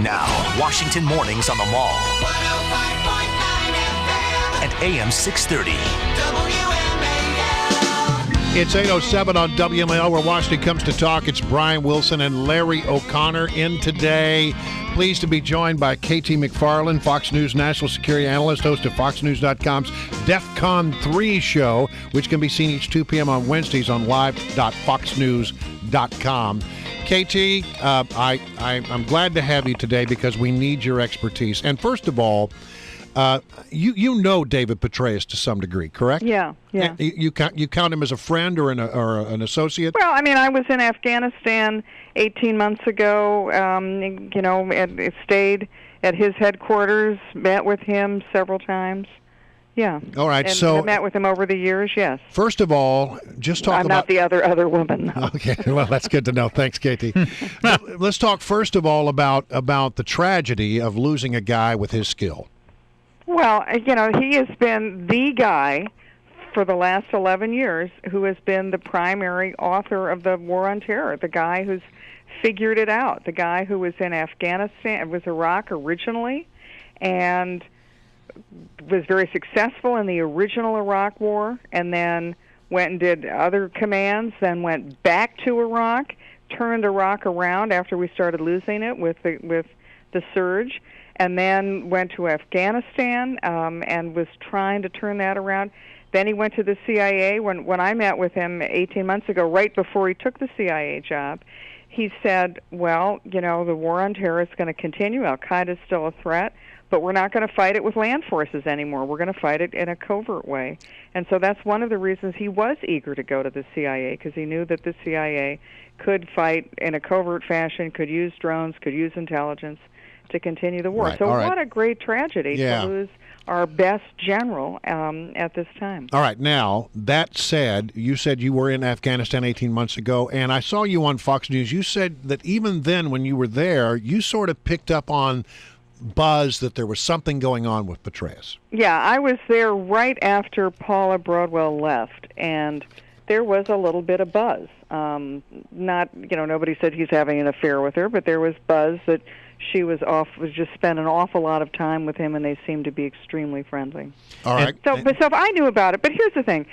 Now, Washington mornings on the Mall. 105.9 FM. And AM 630. WMAL. It's 8:07 on WMAL, where Washington comes to talk. It's Brian Wilson and Larry O'Connor in today. Pleased to be joined by KT McFarland, Fox News National Security Analyst, host of FoxNews.com's DefCon 3 show, which can be seen each 2 p.m. on Wednesdays on live.foxnews.com. KT, I'm glad to have you today because we need your expertise. And first of all, you know David Petraeus to some degree, correct? Yeah. You count him as a friend or an associate? Well, I mean, I was in Afghanistan 18 months ago. Stayed at his headquarters, met with him several times. Yeah. All right. And so I met with him over the years. Yes. First of all, just talk I'm about not the other woman. No. Okay. Well, that's good to know. Thanks, KT. Let's talk first of all about the tragedy of losing a guy with his skill. Well, he has been the guy for the last 11 years who has been the primary author of the War on Terror, the guy who's figured it out, the guy who was in Afghanistan, it was Iraq originally, and was very successful in the original Iraq War, and then went and did other commands, then went back to Iraq, turned Iraq around after we started losing it with the surge, and then went to Afghanistan and was trying to turn that around. Then he went to the CIA. When I met with him 18 months ago, right before he took the CIA job, he said, well, the war on terror is going to continue. Al-Qaeda is still a threat, but we're not going to fight it with land forces anymore. We're going to fight it in a covert way. And so that's one of the reasons he was eager to go to the CIA, because he knew that the CIA could fight in a covert fashion, could use drones, could use intelligence to continue the war. Right. So what a great tragedy to lose our best general at this time. All right. Now, that said, you said you were in Afghanistan 18 months ago, and I saw you on Fox News. You said that even then when you were there, you sort of picked up on buzz that there was something going on with Petraeus. Yeah, I was there right after Paula Broadwell left, and there was a little bit of buzz. Nobody said he's having an affair with her, but there was buzz that she was just spent an awful lot of time with him, and they seemed to be extremely friendly. All right. So I knew about it, but here's the thing.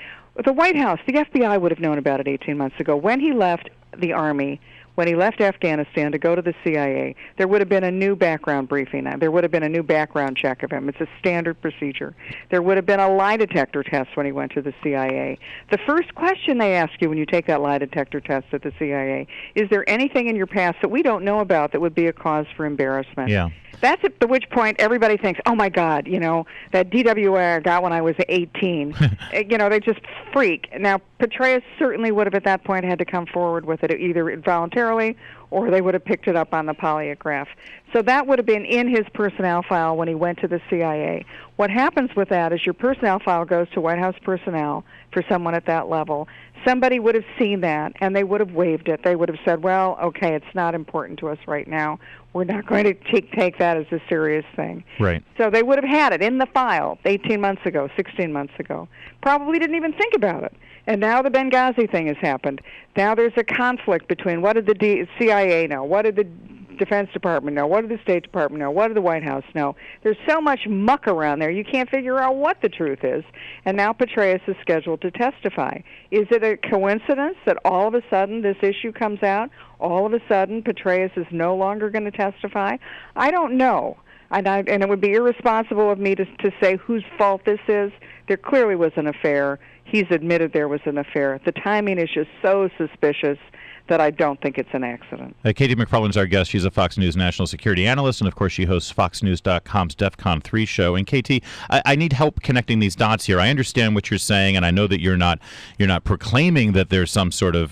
The White House, the FBI would have known about it 18 months ago. When he left the Army, when he left Afghanistan to go to the CIA, there would have been a new background briefing. There would have been a new background check of him. It's a standard procedure. There would have been a lie detector test when he went to the CIA. The first question they ask you when you take that lie detector test at the CIA, is there anything in your past that we don't know about that would be a cause for embarrassment? Yeah. That's at which point everybody thinks, oh, my God, that DWI I got when I was 18. They just freak. Now, Petraeus certainly would have at that point had to come forward with it either voluntarily or they would have picked it up on the polygraph. So that would have been in his personnel file when he went to the CIA. What happens with that is your personnel file goes to White House personnel for someone at that level. Somebody would have seen that, and they would have waived it. They would have said, well, okay, it's not important to us right now. We're not going to take that as a serious thing. Right. So they would have had it in the file 18 months ago, 16 months ago. Probably didn't even think about it. And now the Benghazi thing has happened. Now there's a conflict between what did the CIA know, what did the Defense Department know, what did the State Department know, what did the White House know. There's so much muck around there, you can't figure out what the truth is. And now Petraeus is scheduled to testify. Is it a coincidence that all of a sudden this issue comes out? All of a sudden Petraeus is no longer going to testify? I don't know. And it would be irresponsible of me to say whose fault this is. There clearly was an affair. He's admitted there was an affair. The timing is just so suspicious that I don't think it's an accident. Katie McFarland's our guest. She's a Fox News National Security Analyst, and of course she hosts FoxNews.com's DefCon 3 show. And Katie, I need help connecting these dots here. I understand what you're saying, and I know that you're not proclaiming that there's some sort of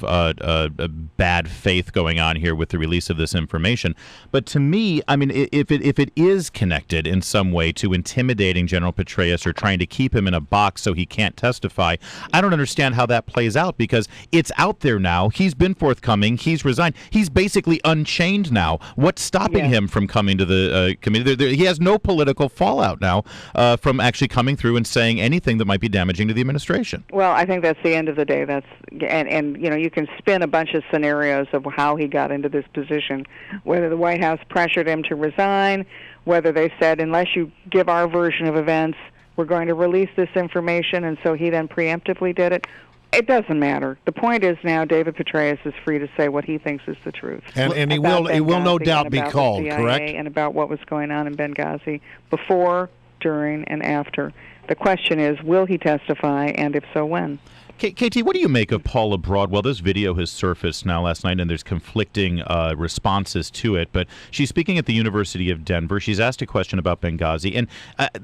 bad faith going on here with the release of this information. But to me, I mean, if it is connected in some way to intimidating General Petraeus or trying to keep him in a box so he can't testify, I don't understand how that plays out, because it's out there now. He's been forthcoming coming. He's resigned. He's basically unchained now. What's stopping him from coming to the committee? He has no political fallout now from actually coming through and saying anything that might be damaging to the administration. Well, I think that's the end of the day. And you can spin a bunch of scenarios of how he got into this position, whether the White House pressured him to resign, whether they said, unless you give our version of events, we're going to release this information, and so he then preemptively did it. It doesn't matter. The point is now David Petraeus is free to say what he thinks is the truth. And he will no doubt be called, correct? And about what was going on in Benghazi before, during, and after. The question is, will he testify, and if so, when? KT, what do you make of Paula Broadwell? This video has surfaced now last night, and there's conflicting responses to it. But she's speaking at the University of Denver. She's asked a question about Benghazi. And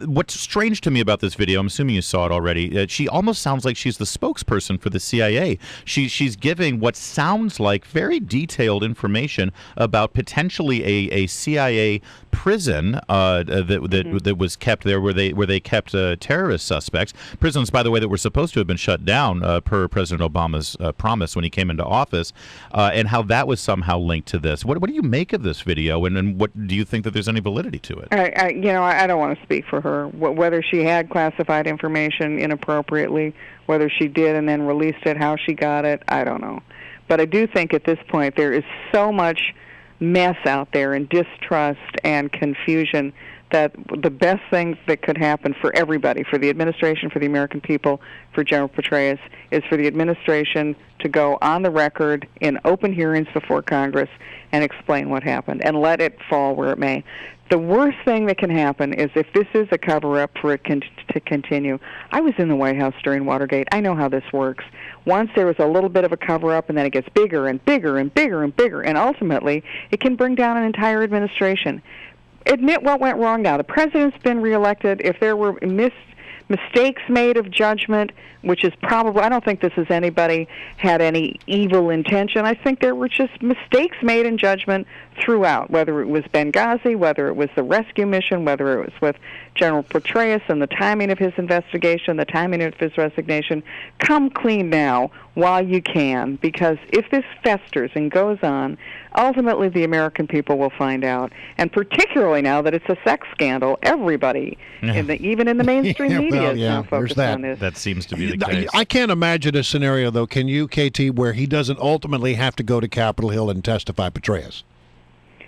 what's strange to me about this video, I'm assuming you saw it already, she almost sounds like she's the spokesperson for the CIA. She's giving what sounds like very detailed information about potentially a CIA prison that was kept there where they kept terrorist suspects. Prisons, by the way, that were supposed to have been shut down per President Obama's promise when he came into office, and how that was somehow linked to this. What do you make of this video, and what do you think that there's any validity to it? I don't want to speak for her. Whether she had classified information inappropriately, whether she did and then released it, how she got it, I don't know. But I do think at this point there is so much mess out there and distrust and confusion that the best thing that could happen for everybody, for the administration, for the American people, for General Petraeus, is for the administration to go on the record in open hearings before Congress and explain what happened and let it fall where it may. The worst thing that can happen is if this is a cover-up for it to continue. I was in the White House during Watergate. I know how this works. Once there was a little bit of a cover-up, and then it gets bigger and bigger and bigger and bigger, and ultimately it can bring down an entire administration. Admit what went wrong now. The president's been reelected. If there were mistakes made of judgment, which is probably, I don't think this is anybody had any evil intention. I think there were just mistakes made in judgment throughout, whether it was Benghazi, whether it was the rescue mission, whether it was with General Petraeus and the timing of his investigation, the timing of his resignation. Come clean now while you can, because if this festers and goes on, ultimately the American people will find out. And particularly now that it's a sex scandal, everybody, even in the mainstream media, is now focused on this. That seems to be the case. I can't imagine a scenario, though, can you, KT, where he doesn't ultimately have to go to Capitol Hill and testify, Petraeus?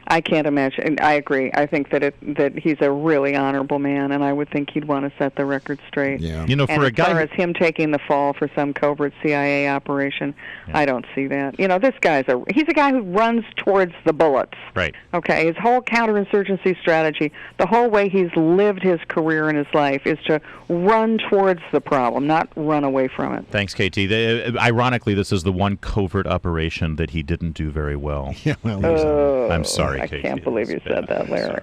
I can't imagine. I agree. I think that he's a really honorable man, and I would think he'd want to set the record straight. Yeah. You know, as far as him taking the fall for some covert CIA operation, I don't see that. You know, this he's a guy who runs towards the bullets. Right. Okay. His whole counterinsurgency strategy, the whole way he's lived his career and his life, is to run towards the problem, not run away from it. Thanks, KT. Ironically, this is the one covert operation that he didn't do very well. Yeah, well, I'm sorry, I KT. can't believe you said that, Larry.